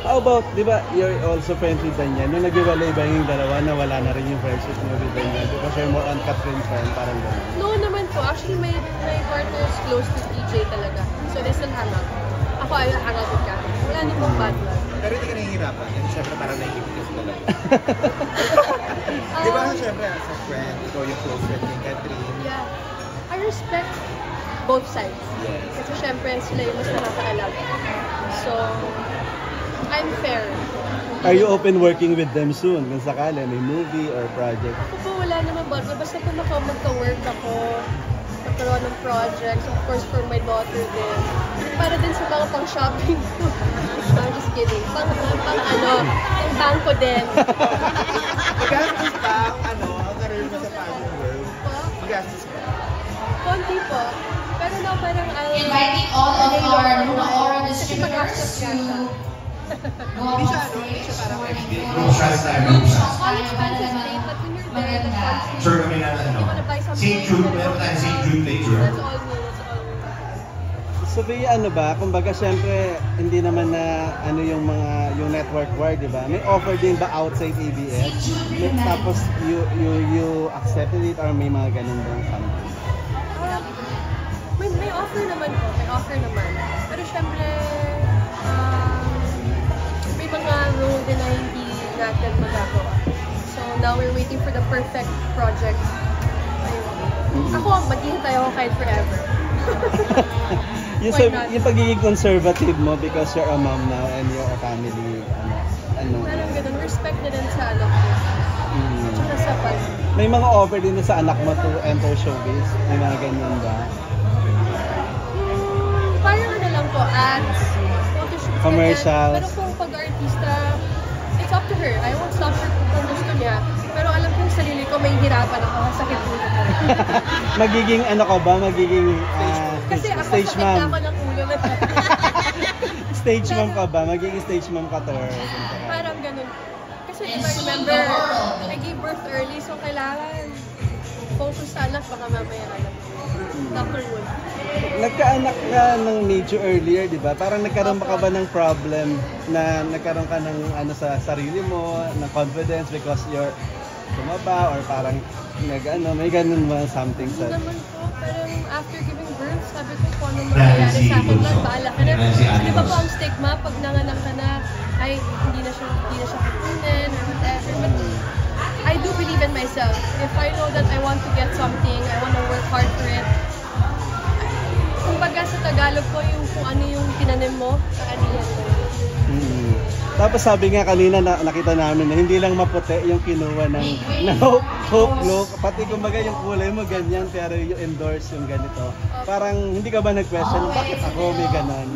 How about, di ba, you're also friends with Daniel? Nung nag-iwalay ba yung dalawa, nawala na rin yung friendship mo with Daniel? Because you're more on Catherine friend, parang gano'n. No naman po. Actually, my partner is close to TJ talaga. So they still hang out. Ako, I hang out with Catherine. Wala namang bad blood. Pero hindi ka nahihirapan. And syempre parang naiibig ka talaga. Di ba syempre as a friend, ikaw yung close friend ni Catherine. Yeah. I respect both sides. Yes. Kasi syempre sila yung mas nakakaalam. So, I'm fair. Are you open working with them soon? Kung sakali, may movie or project? Ako po wala naman bad blood. Basta kung magka-work ako, magkaroon ng projects, of course for my daughter din. Para din sa mga pang-shopping ko. I'm just kidding. Pang bangko din. Magastos ba ang career mo sa fashion world? Magastos ba? Konti po. Pero na parang inviting all of our Luna Aura distributors to go on stage for maganda. Sure kami na St. Jude, meron tayong St. Jude later. That's all me. So, Bea, ano ba? Kumbaga, syempre, hindi naman na yung network war, di ba? May offer din ba outside ABS? Tapos, you accepted it or may mga ganun bang something? May offer naman po. May offer naman. Pero syempre, may mga role din na hindi natin magagawa. So, now we're waiting for the perfect project. Ayun. Ako, maghihintay ako kahit forever. yung pagiging conservative mo because you're a mom now and you're a family, Parang ganun, respect na din sa anak ko. Tsaka sa pag. May mga offer din na sa anak mo to enter showbiz? May mga ganyan ba? Parang ano lang po, ads, photoshoot, commercials. Pero kung pag-artista, it's up to her. I won't stop her kung gusto niya. Pero alam ko yung sarili ko, may hirapan ako. Sakit ulo ko. Magiging Magiging kasi ako stage sakit mom. na ako ng ulo. Stage mom ka ba? Magiging stage mom ka to or Parang ganun. Kasi if I remember, I gave birth early, so kailangan focus sa anak, baka mamaya alam. Dr. Wood. Nagkaanak ka ng medyo earlier, di ba? Parang nagkaroon ka ba ng problem na nagkaroon ka ng sa sarili mo, ng confidence because you're tumaba or parang may ganun mo something sa... Hindi naman po, parang after giving birth, sabi ko kung anong mangyayari sa akin lang, bahala ka na. Di ba po ang stigma, pag nanganak ka na, ay hindi na siya kukunin or whatever. But I do believe in myself. If I know that I want to get something, I want to work hard for it. Kumbaga sa Tagalog po yung kung ano yung tinanim mo, kaanihan mo. Tapos sabi nga kanina nakita namin na hindi lang maputi yung kinuha ng Hope Glow. Pati kumbaga yung kulay mo ganyan pero you endorse yung ganito. Parang hindi ka ba nag-question bakit ako may ganon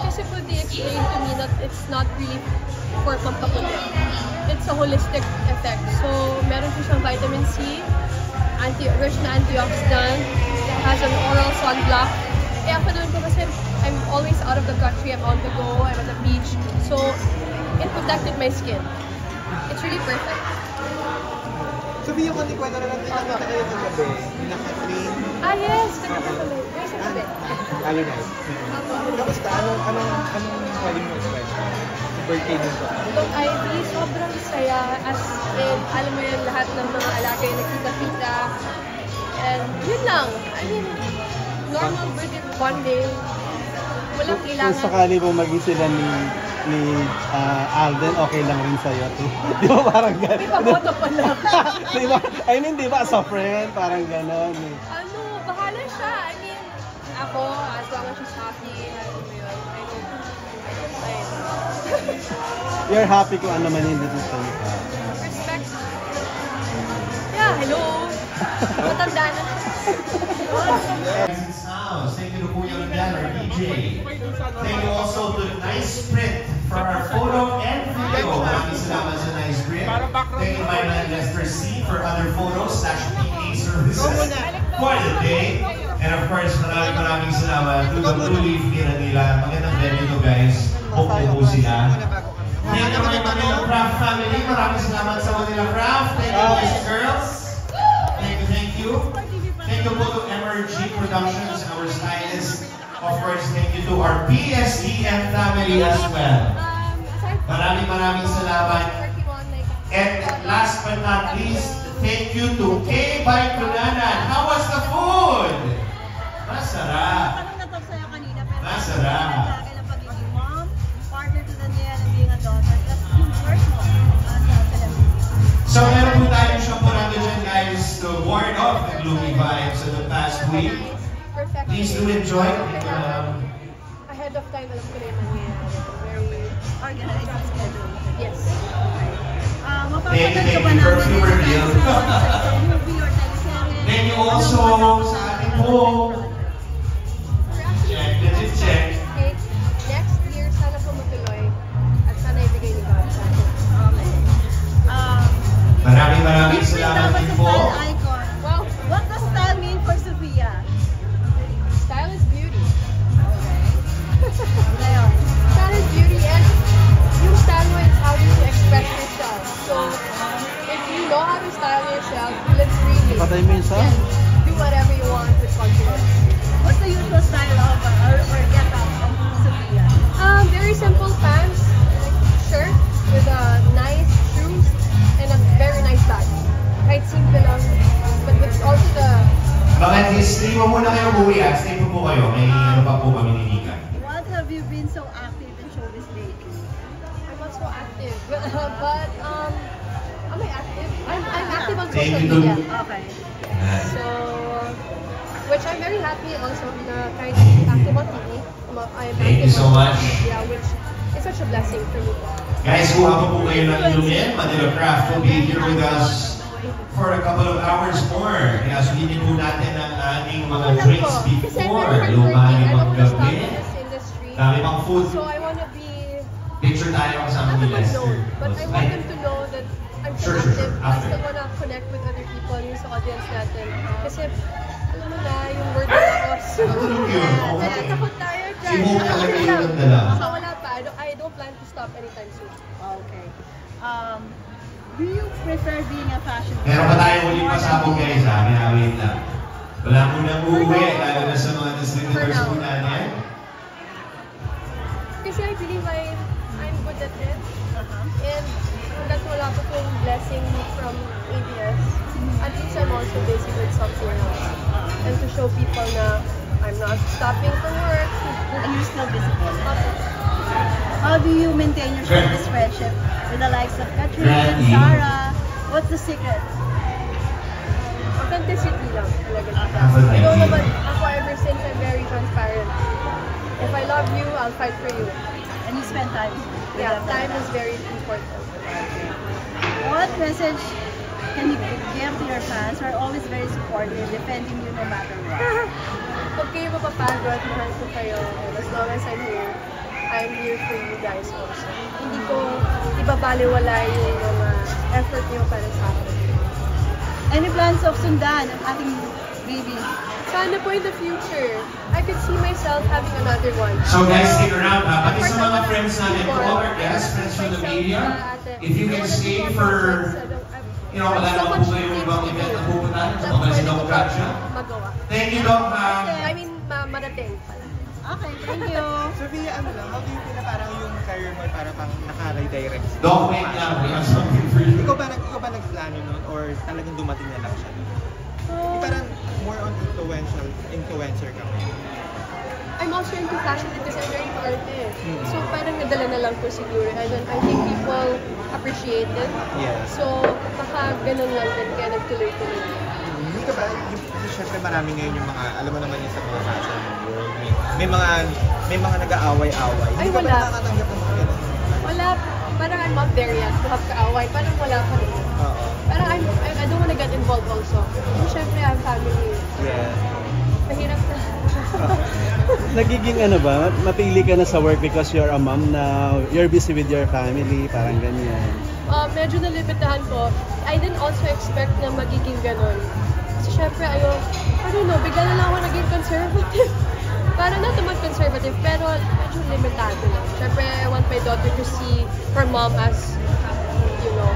Kasi po they explain to me that it's not really for pampaputi. It's a holistic effect. So meron po siyang vitamin C, rich na antioxidant, has an oral sunblock. Eh ako naman po kasi I'm always out of the country, I'm on the go, I'm at the beach. So, it protected my skin. It's really perfect. Sabi yung konti kwento na lang, nakita kayo ng gabi, na Catherine. Yes! Kagabi. Sa gabi. Ano na? Kamusta? Anong pwede mo express? Sa birthday mo ba? Look, Ivy, sobrang saya. As in, alam mo yun, lahat ng mga alaga yung nagkita-kita. And yun lang. I mean, normal birthday, one day. Walang kailangan. Kung sakali mo maging sila ni Alden, okay lang rin sa'yo too. Di ba parang gano'n? May paboto pa lang. Di ba? I mean, di ba as a friend, parang gano'n. Bahala siya. I mean, ako, as long as she's happy, alam mo yun, I know. You're happy kung ano man yung decision ka. Respect. Yeah, hello. Matanda na siya. Thank you to Kuya Lian, our DJ. Thank you also to Nice Print for our photo and video. Maraming salamat sa Nice Print. Thank you Mylan Lester C for other photos / PA services for the day. And of course, maraming salamat to the Blue Leaf nila. Magandang venue to guys. Hope po sila. Thank you naman yung Manila Craft family. Maraming salamat sa Manila Craft. Thank you guys girls. Thank you. Thank you po to MRG Productions, our stylist, of course, thank you to our PSEM family as well. Maraming salamat. And last but not least, thank you to K. Baikunanan. How was the food? Masarap. Parang natalk sa'yo kanina, pero Masarap. lagi ng pagiging mom, partner to Daniel, and being a daughter, plus yung work mo sa celebrity. So meron po tayong shampurado dyan guys to ward off the gloomy vibes of the past week. Please do enjoy. Ahead of time, alam ko na yung mangyayari. Very Organized schedule. yes. Thank you for perfume reveal. Then you also sa ating po, legit check. Okay, next year, sana po matuloy. At sana ibigay ni God sa akin. Okay. Maraming salamat din po. Icon. Wow, What does style mean for Sophia? style is beauty. Ngayon. Style is beauty, and yung style mo is how you express yourself. So, if you know how to style yourself, you look really. Patay mo yun sa? Then, do whatever you want with confidence. What's the usual style of or get up of Sophia? Very simple pants, shirt with nice shoes, and a very nice bag. Kahit simple lang, but with also the. Bakit stay mo muna kayo umuwi at stay po kayo. May ano pa po kami nilikan. What have you been so active in showbiz lately? I'm not so active, but am I active? I'm active on Thank social you, Dun. media. Okay. So, which I'm very happy also na kahit active on TV, I'm Thank you active so on much. social media, which is such a blessing for me. Guys, kuha pa po kayo ng inumin. Manila Craft will be here with us for a couple of hours more. Kaya sundin po natin ang ating mga drinks before lumalimang gabi. Dami pang food. So I want to be Picture tayo kasama not ni a Lester. known, but I want them to know that I'm still Sure. active. I After. still want to connect with other people yung sa audience natin. Kasi, alam mo na, yung word of mouth. Tulog yun. Oo. Natatakot tayo dyan. Si Mo talaga yun ang dala. So wala pa. I don't plan to stop anytime soon. Okay. Do you prefer being a fashion Meron pa tayo ulit pasabog guys ha. Kaya wait lang. Wala mo nang uuwi. Lalo na sa mga distributors po natin. Kasi I believe I'm good at it. And hanggat wala ko pong blessing from ABS, at least I'm also busy with something else. And to show people na I'm not stopping to work. and you're still visible? How do you maintain your showbiz friendship with the likes of Katrina, Randy. Sarah? What's the secret? Authenticity lang talaga. Authenticity. You know naman, ako ever since I'm very transparent. If I love you, I'll fight for you. And you spend time with Yeah, them. time is very important. What message can you give to your fans who are always very supportive, defending you no matter what? Huwag kayo mapapagod, mahal ko kayo. And as long as I'm here for you guys also. Hindi ko ibabaliwala yung mga effort niyo para sa akin. Any plans of sundan ang ating baby? Sana po in the future, I could see myself having another one. So guys, stick around ha. Pati Of course, sa mga I wanna friends natin, to before. all our guests, friends from the media, if you can stay for, you know, wala naman po kayong ibang event na pupuntahan, sa mga si Doc Gotcha. Magawa. Thank you, Doc. I mean, marating pala. Okay, thank you. Sophia, ano lang, how do you feel na parang yung career mo parang pang naka-redirect? Doc, wait lang. We have something for you. Ikaw ba nagplano nun or talagang dumating na lang siya? Yung parang more on influencer ka ngayon. I'm also into fashion because I'm very artist. So parang nadala na lang ko siguro. And then I think people appreciate it. Yes. So baka ganun lang din kaya nagtuloy-tuloy. Hindi ka ba, kasi syempre marami ngayon yung mga, alam mo naman yung sa mga fashion world, may mga nag-aaway-away. Ay, Hindi ka ba wala. nakakatanggap ng mga ganun? Wala, parang I'm not there yet to have kaaway. Parang wala pa rin. Oo. Parang I don't wanna get involved also. So syempre I'm family. Yeah. Mahirap na. Nagiging ano ba, mapili ka na sa work because you're a mom now, you're busy with your family, parang ganyan. Medyo nalimitahan ko. I didn't also expect na magiging ganun. Kasi syempre, I don't know, bigla na lang ako naging conservative. Parang not naman conservative, pero medyo limitado lang. Syempre, I want my daughter to see her mom as, you know,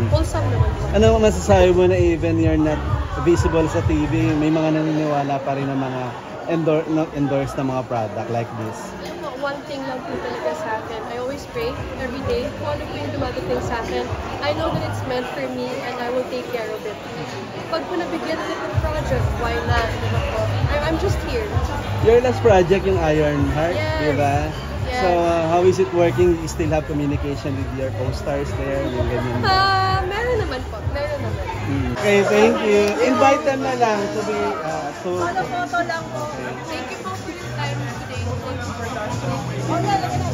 wholesome naman po. Ano masasabi mo na even you're not visible sa TV, may mga naniniwala pa rin ng mga endorse ng mga product like this? One thing lang po talaga sa akin, I always pray every day kung ano po yung dumadating sa akin. I know that it's meant for me and I will take care of it. Pag po nabigyan ulit ng project, why not? Diba po? I'm just here. Your last project, yung Ironheart, Yes. diba? Yes. So, how is it working? You still have communication with your co-stars there? Yung ganyan ba? Meron naman po. Meron naman. Okay, thank you. Invite them na lang to be, Photo lang po. Thank you po for your time today. Thanks for Oh, yeah,